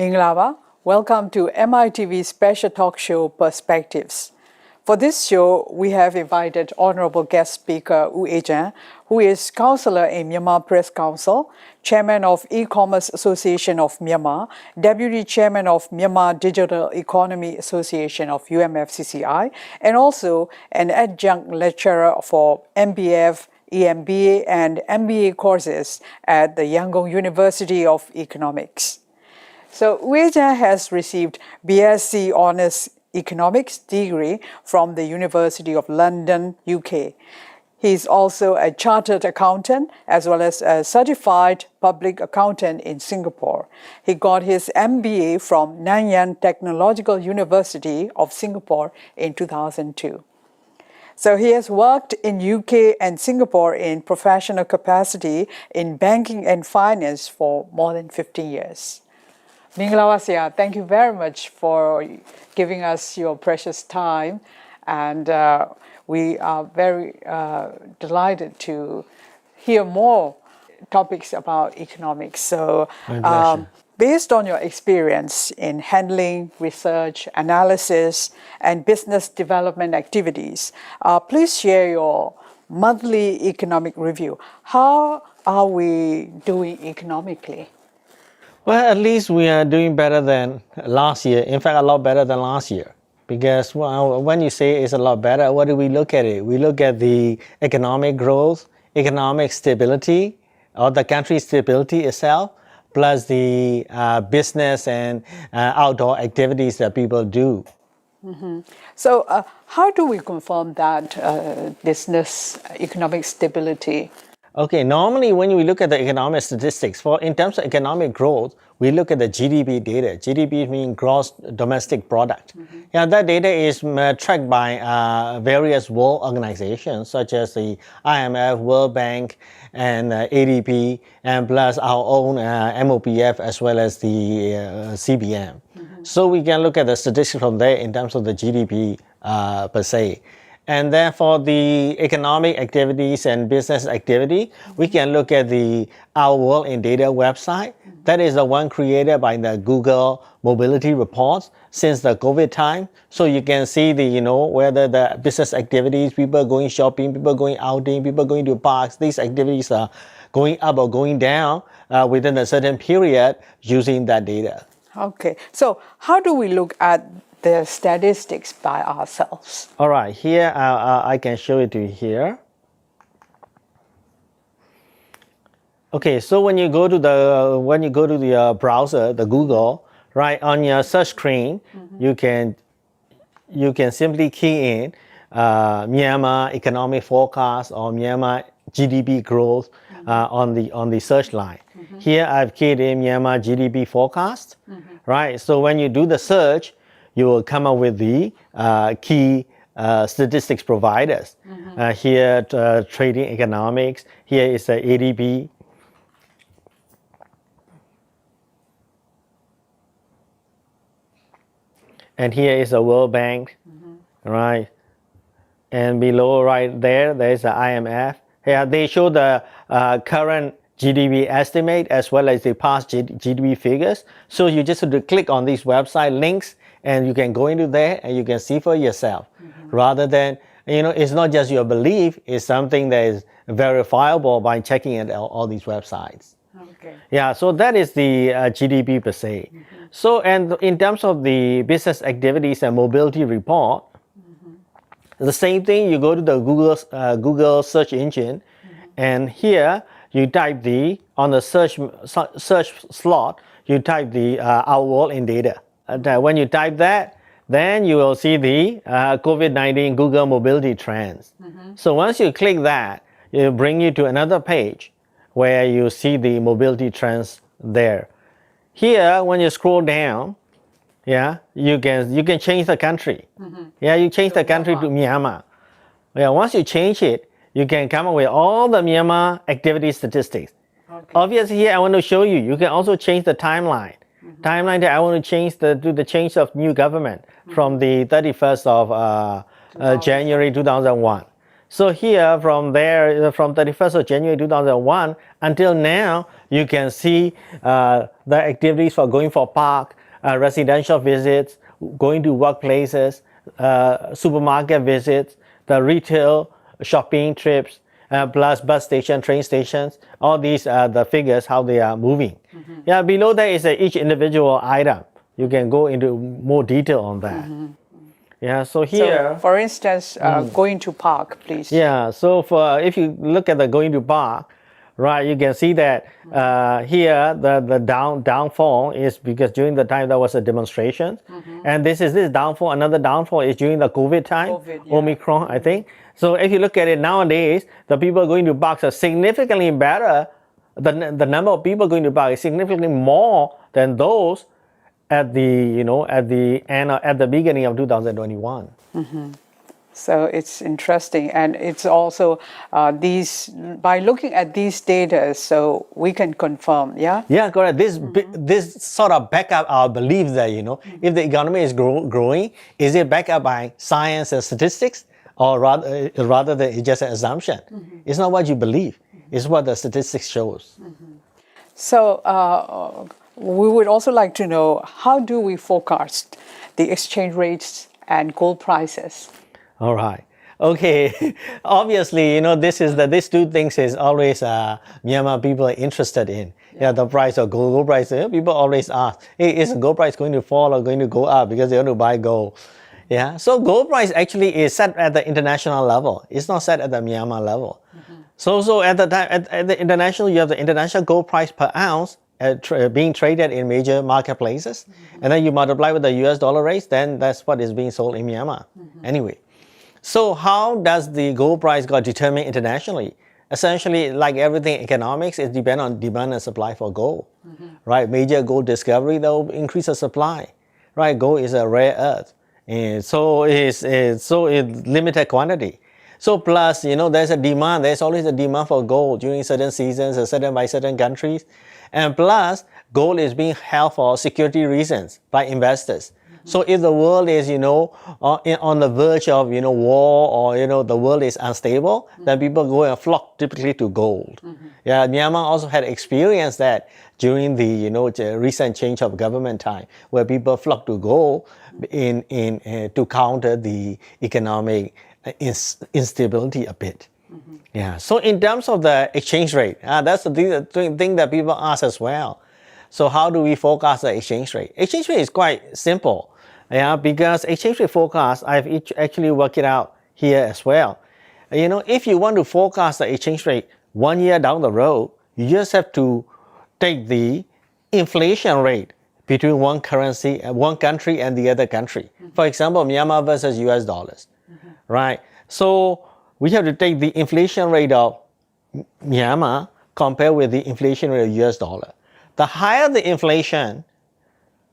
Minglava, welcome to MITV's special talk show Perspectives. For this show, we have invited Honorable guest speaker Wu Ejan, who is counselor in Myanmar Press Council, chairman of E-Commerce Association of Myanmar, deputy chairman of Myanmar Digital Economy Association of UMFCCI, and also an adjunct lecturer for MBF, EMBA, and MBA courses at the Yangon University of Economics. So Wu Ejan has received BSc Honours Economics degree from the University of London, UK. He is also a chartered accountant as well as a certified public accountant in Singapore. He got his MBA from Nanyang Technological University of Singapore in 2002. So he has worked in UK and Singapore in professional capacity in banking and finance for more than 15 years. Minglawasia, thank you very much for giving us your precious time, and we are very delighted to hear more topics about economics. So, based on your experience in handling research, analysis, and business development activities, please share your monthly economic review. How are we doing economically? Well, at least we are doing better than last year. In fact, a lot better than last year. Because when you say it's a lot better, what do we look at it? We look at the economic growth, economic stability, or the country's stability itself, plus the business and outdoor activities that people do. Mm-hmm. So how do we confirm that business economic stability? Okay, normally when we look at the economic statistics, in terms of economic growth, we look at the GDP data. GDP means gross domestic product. Mm-hmm. Yeah, that data is tracked by various world organizations such as the IMF, World Bank, and ADB, and plus our own MOPF as well as the CBM. Mm-hmm. So we can look at the statistics from there in terms of the GDP per se. And then for the economic activities and business activity, we can look at the Our World in Data website. That is the one created by the Google Mobility Reports since the COVID time. So you can see whether the business activities, people going shopping, people going outing, people going to parks, these activities are going up or going down within a certain period using that data. Okay, so how do we look at the statistics by ourselves? All right, here I can show it to you here. Okay, so when you go to the browser, the Google, right on your search screen, mm-hmm. you can simply key in Myanmar economic forecast or Myanmar GDP growth mm-hmm. on the search line. Mm-hmm. Here I've keyed in Myanmar GDP forecast, mm-hmm. right? So when you do the search, you will come up with the key statistics providers. Mm-hmm. Here, Trading Economics. Here is the ADB. And here is the World Bank, mm-hmm. right? And below right there is the IMF. Here they show the current GDP estimate as well as the past GDP figures. So you just have to click on these website links and you can go into there and you can see for yourself. Mm-hmm. Rather than, it's not just your belief, it's something that is verifiable by checking at all these websites. Okay. Yeah, so that is the GDP per se. Mm-hmm. So, and in terms of the business activities and mobility report, mm-hmm. the same thing, you go to the Google search engine, mm-hmm. and here you type on the search slot, you type the Our World in Data. When you type that, then you will see the COVID-19 Google mobility trends. Mm-hmm. So once you click that, it will bring you to another page where you see the mobility trends there. Here, when you scroll down, yeah, you can change the country. Mm-hmm. Yeah, you change the country to Myanmar. Yeah, once you change it, you can come up with all the Myanmar activity statistics. Okay. Obviously, here I want to show you. You can also change the timeline. Mm-hmm. Timeline that I want to change the change of new government mm-hmm. from the 31st of January 2001. So here from there, from 31st of January 2001 until now, you can see the activities for going for park, residential visits, going to workplaces, supermarket visits, the retail shopping trips, plus bus station, train stations. All these are the figures, how they are moving. Yeah, below that is each individual item. You can go into more detail on that. Yeah, so here. So, for instance, going to park, please. Yeah, so if you look at the going to park, right, you can see that here the downfall is because during the time there was a demonstration, and this downfall. Another downfall is during the COVID time, Omicron, I think. So if you look at it nowadays, the people going to parks are significantly better. The number of people going to park is significantly more than those at the beginning of 2021. So it's interesting, and it's also by looking at these data, so we can confirm, yeah? Yeah, correct. This sort of back up our belief that, if the economy is growing, is it backed up by science and statistics, or rather than it's just an assumption? It's not what you believe, it's what the statistics shows. So we would also like to know, how do we forecast the exchange rates and gold prices? All right. Okay. Obviously, these two things is always Myanmar people are interested in. Yeah, the price of gold price. People always ask, hey, is the gold price going to fall or going to go up because they want to buy gold? Yeah. So gold price actually is set at the international level. It's not set at the Myanmar level. So at the time at the international, you have the international gold price per ounce being traded in major marketplaces, and then you multiply with the US dollar rates, then that's what is being sold in Myanmar. Anyway, so how does the gold price got determined internationally? Essentially, like everything economics, it depends on demand and supply for gold, right? Major gold discovery, that will increase the supply, right? Gold is a rare earth, and so it's limited quantity. So plus, there's a demand. There's always a demand for gold during certain seasons, by certain countries. And plus, gold is being held for security reasons by investors. So if the world is, on the verge of, war, or, the world is unstable, then people go and flock typically to gold. Yeah, Myanmar also had experienced that during the, the recent change of government time, where people flock to gold to counter the economic instability a bit. Yeah. So in terms of the exchange rate, that's the thing that people ask as well. So how do we forecast the exchange rate? Exchange rate is quite simple. Yeah, because exchange rate forecast, I've actually worked it out here as well. If you want to forecast the exchange rate 1 year down the road, you just have to take the inflation rate between one country and the other country. For example, Myanmar versus US dollars, right? So we have to take the inflation rate of Myanmar compared with the inflation rate of US dollar. The higher the inflation,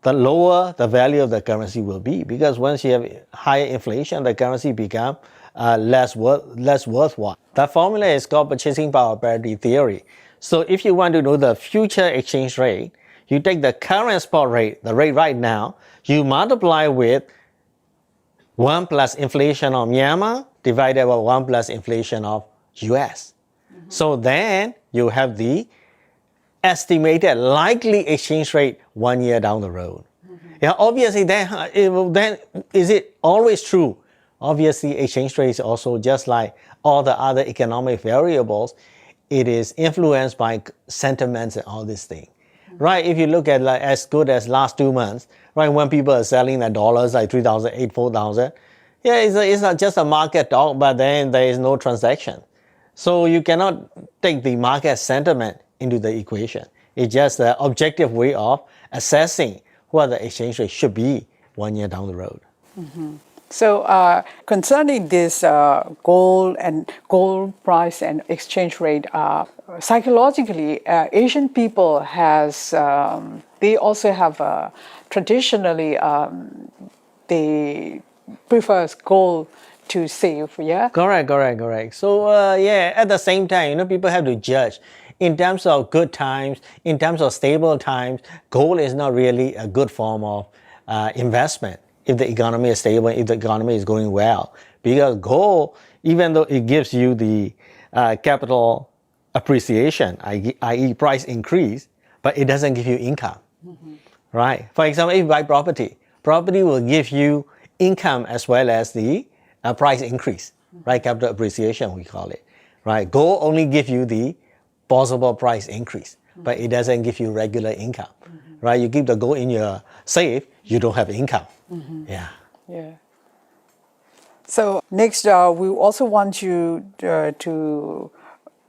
the lower the value of the currency will be, because once you have higher inflation, the currency becomes less worthwhile. That formula is called purchasing power parity theory. So if you want to know the future exchange rate, you take the current spot rate, the rate right now, you multiply with 1 plus inflation of Myanmar divided by 1 plus inflation of US. So then you have the estimated likely exchange rate 1 year down the road. Yeah, obviously then is it always true? Obviously, exchange rate is also just like all the other economic variables. It is influenced by sentiments and all these things. Right, if you look at like as good as last 2 months, right, when people are selling the dollars like 3,008, 4,000, yeah, it's not just a market talk, but then there is no transaction. So you cannot take the market sentiment into the equation. It's just the objective way of assessing what the exchange rate should be 1 year down the road. So concerning this gold price and exchange rate, psychologically, Asian people they also have traditionally they prefer gold to save, yeah? Correct. So at the same time, people have to judge. In terms of good times, in terms of stable times, gold is not really a good form of investment if the economy is stable, if the economy is going well. Because gold, even though it gives you the capital appreciation, i.e. price increase, but it doesn't give you income, right? For example, if you buy property, property will give you income as well as the price increase, right? Capital appreciation, we call it, right? Gold only give you the possible price increase, but it doesn't give you regular income, right? You keep the gold in your safe, you don't have income. Yeah. Yeah. So next, we also want you to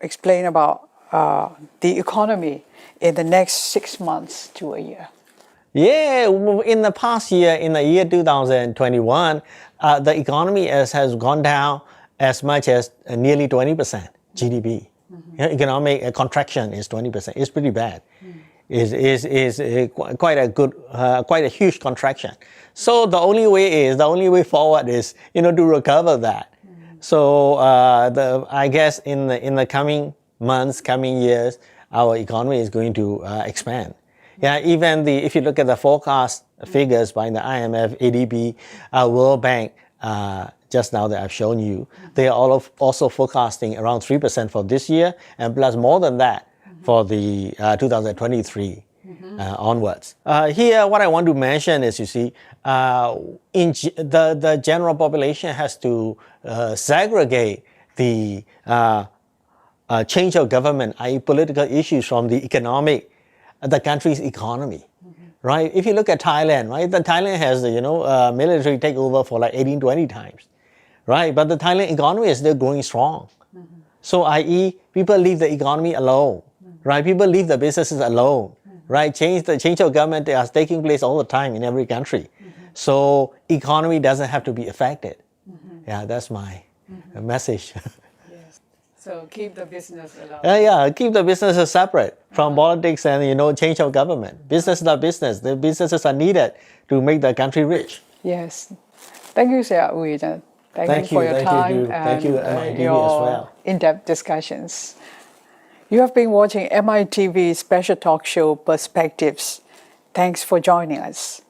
explain about the economy in the next 6 months to a year. Yeah, in the past year, in the year 2021, the economy has gone down as much as nearly 20% GDP. Economic contraction is 20%. It's pretty bad. Is quite a huge contraction. So the only way forward is to recover that. So I guess in the coming months, coming years, our economy is going to expand. Yeah, even if you look at the forecast figures by the IMF, ADB, World Bank, just now that I've shown you, they are all also forecasting around 3% for this year, and plus more than that for the 2023 onwards. Here, what I want to mention is, you see, the general population has to segregate the change of government, i.e. political issues, from the country's economy, right? If you look at Thailand, right, Thailand has military takeover for like 18, 20 times, right? But the Thailand economy is still growing strong. So, i.e., people leave the economy alone, right? People leave the businesses alone, right? The change of government is taking place all the time in every country. So, economy doesn't have to be affected. Yeah, that's my message. So keep the business alone. Yeah, keep the businesses separate from politics and change of government. Businesses are business. The businesses are needed to make the country rich. Yes. Thank you, Sir Wu Yi-cheng. Thank you for your time Thank you, and MITV your as well. in-depth discussions. You have been watching MITV special talk show Perspectives. Thanks for joining us.